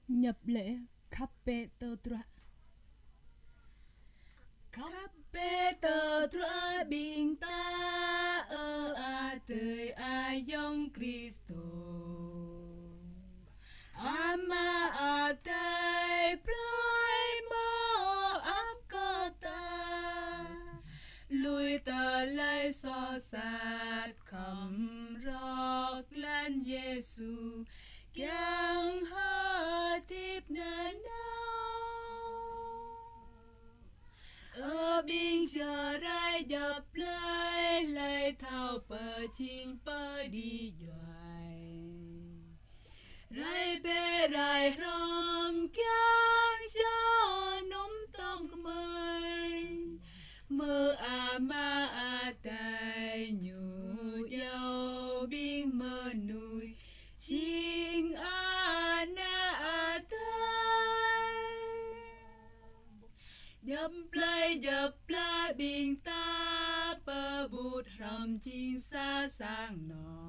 Nhập lễ khắp bê tơ tra. Khắp bê tơ tra bình ta ơ a tơi a dòng Cristo. Ama a tay prai mơ ác cơ ta. Lui tờ lấy so sát khẩm rọc lên Giêsu Giang hơ tiếp nền ở biên chờ rai dập lấy thao bờ chinh bờ đi doài rai bê rai rom kyang cho nôm tông mây mơ a ma a tai nhu dâu biên mơ nuôi chinh a na a tai dập lại bình ta bờ bụt rầm chinh xa sang nọ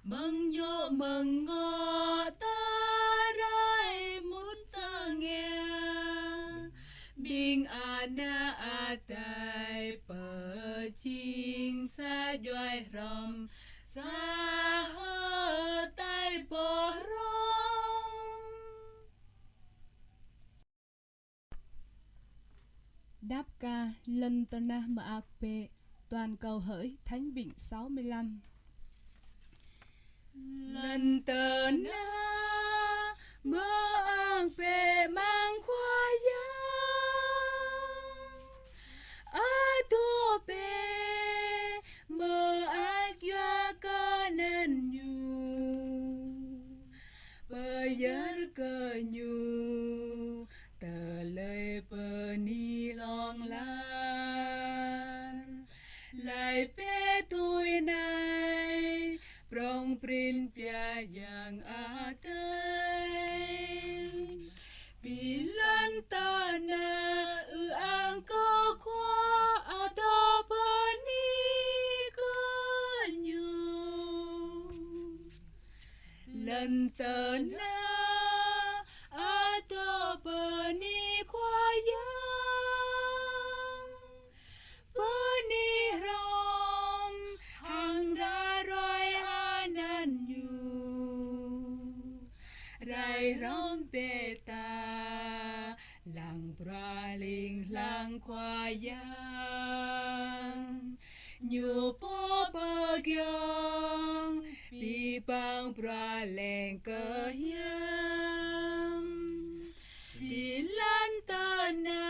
mừng vô mừng ngọ ta rai muốn cho nghe bình an na a tai bờ chinh xa doai rầm xa hơ tai bò rong. Đáp ca Lân Tân Na Mà Ác Bê Toàn cầu hỡi Thánh Vịnh 65. Lần tờ na mơ ác bê mang khoa ya ai thua bê mơ ác ya ca nên nhu bờ yết cơ nhu tờ lời bờ ni long lan lại bê tôi này prong prin pia yang a tay bilan tana u ang ko kwa ado pani ko nyu lần tana ado pani kwa yang pani rom hang ra roi anan nhu rai rom beta lang praling lang kwa yang nhu po bagyang bi bang praleng ke yang bilan tana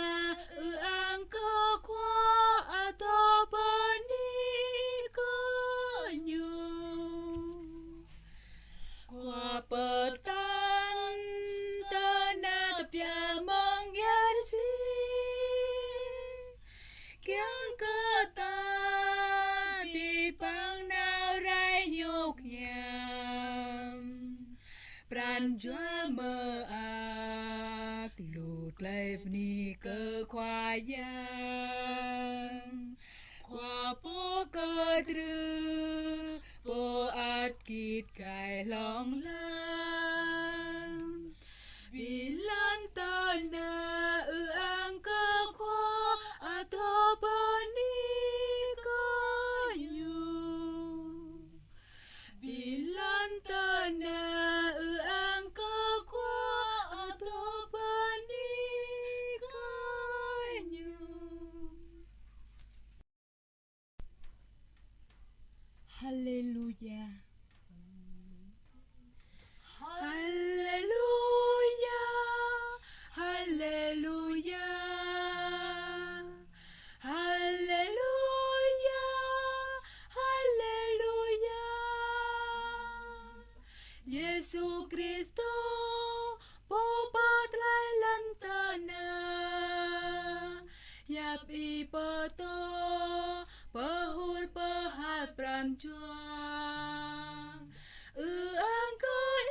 ang ko kwa ato pani ko nyu qua petan tana tapya mong yan si kyang kata bi pang nao rai nhục nham pran jua mơ ác lụt lấy ni cơ khoa yang khoa po cơ trư po át kít cài long lang vì lan ta na ang cơ khoa a to bơ ni cơ nhu vì lan ta na ang cơ khoa a to bơ ni cơ nhu. Hallelujah. Hallelujah, hallelujah, hallelujah, hallelujah. Yesu Kristo bobat lai lantana yap ipato pahul pahat pranjuang ang kai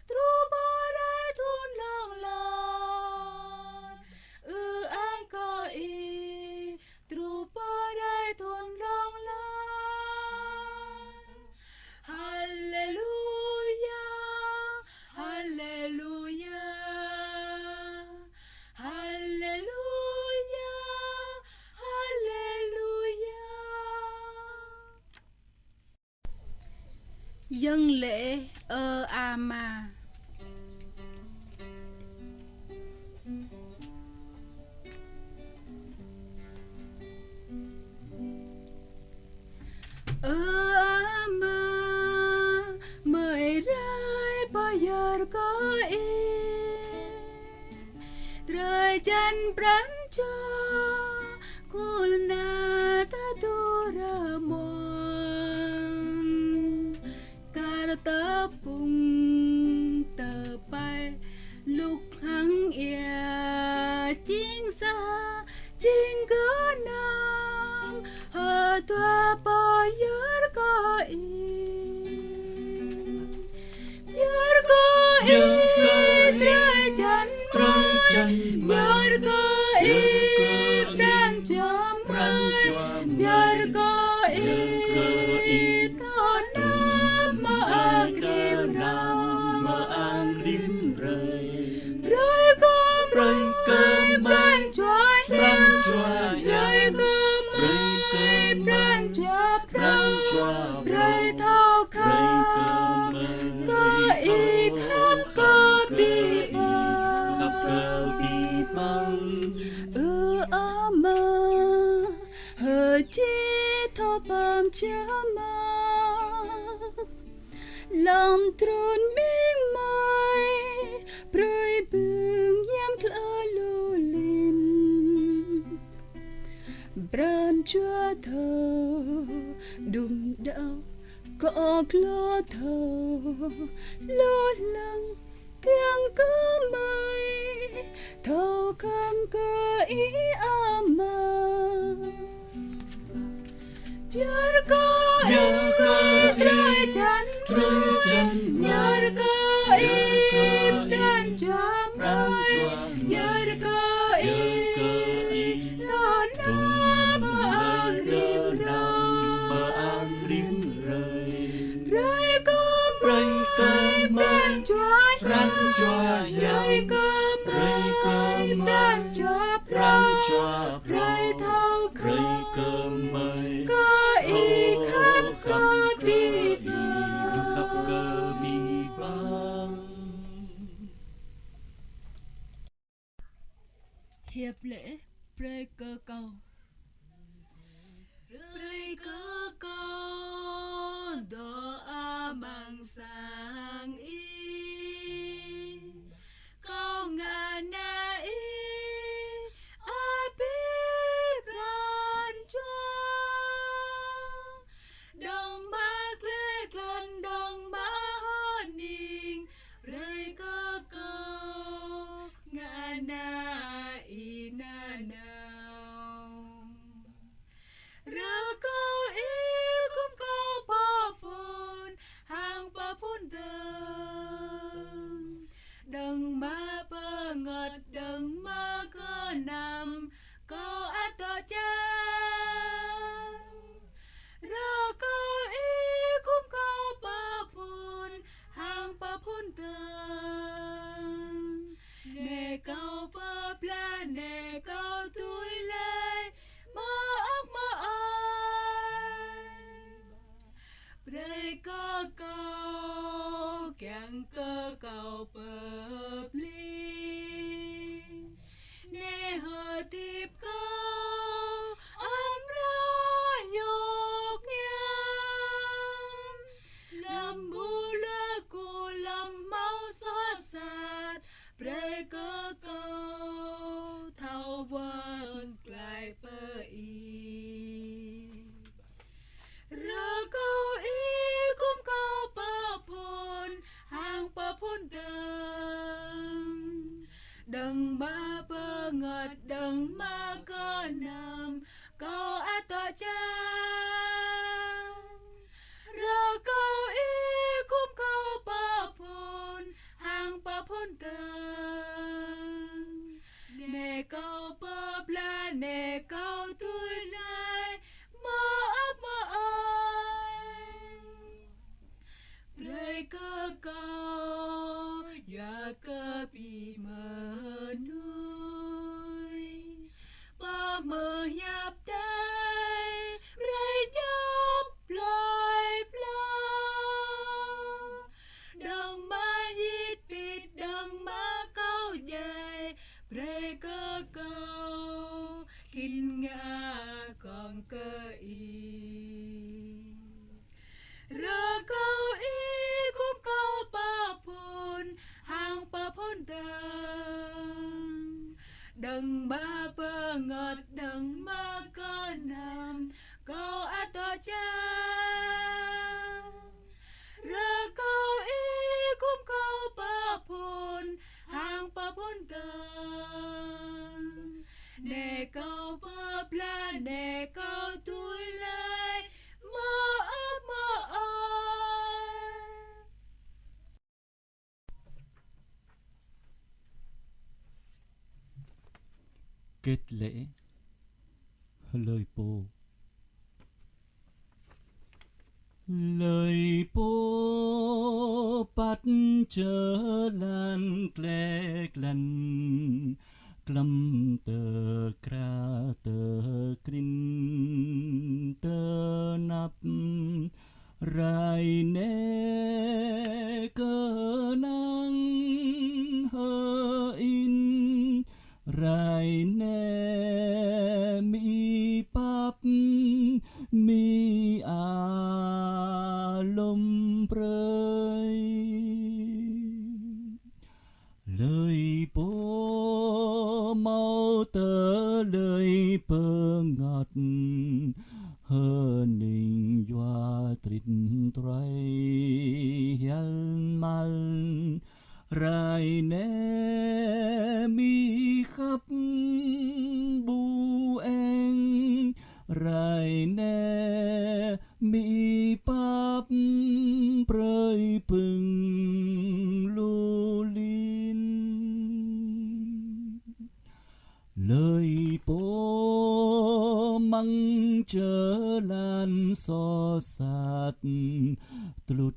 trubarai thun long long ang kai trubarai thun long long hallelujah dân lễ mà mà mời rơi bao giờ có ý trời chân brắn cho cô na ta tu ra mòn cả tơ bùng tơ bay lúc hăng ia chính xa chính có nam hờ tua bao giờ có ý giờ có ý trời chân biar ko dan jamran biar ko tanam maangrim rơi cơm ban choy rơi cơm ban chop rơi thao khắp có ý khắp có bị mà hờ chi thọ bám chama lòng trốn miếng mây bơi bừng yam thở lù lìn bran chúa thờ đùng đau có lo thờ lo lắng kiêng cứ mây thâu kham cơ ý ama biar ko trời chân biar ko dan jam biar ko lo nam angrim rơi cơm ban choy rơi cơm ban chop rơi thao khắp có ý khắp có bị hiệp lễ pre cơ cầu rơi cơ câu đó bằng sang ý câu ngàn na ý api bran cho đồng bạc lê lần đồng bá ninh rơi cơ câu ngàn na ý na nào rơ câu ý cũng câu ba phun hàng ba phun đừng ma bơ ngọt đừng ma cơ nằm câu át to chăng rơ câu ý cũng câu ba phun hàng ba phun nè câu ba pla nè câu túi lê mơ ốc mơ ai rơi cơ câu càng cơ cầu bờ ly nè hờ tiếp câu ấm ra nhục nhắm lâm bu lơ cù lâm mau xót sạt rơi cơ câu thâu vơn lại bờ y rơ câu ý cũng câu ba phun hàng ba phun đừng ba bơ ngọt đừng ma cơ nằm câu át to chăng rơ câu ý cũng câu ba phun hàng ba phun nè câu ba pla nè câu túi này mơ ấp mơ ai rơi cơ câu và cơ bị mơ nuôi ba mơ nhập tay rơi nhấp lời ploi ngọt đừng mà có nằm câu a to cha rơ câu ý cũng câu ba phun hàng ba phun tường nè câu ba pla nè câu túi lây mơ ơi. Kết lễ lời bố. Lời bố bắt trở lan klek lan klam tơ kra tơ krin tơ nắp rai nè cơ năng hơ in rai nè mi pap mi lom prơi lời bố mau tớ lời bơ ngọt hơn ninh doa trịt trai hial mal rai nè mi khắp bu en rai nè mi pap prơi pừng lu linh lời bố măng trở lan so sát tlut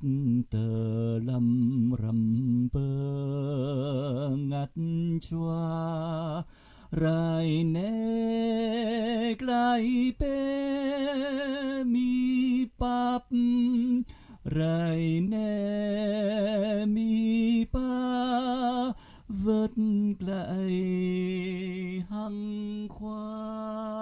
tờ lâm rầm bơ ngắt choa rai nè klai pe mi pap rai nè mi pa vớt lại hăng khoa.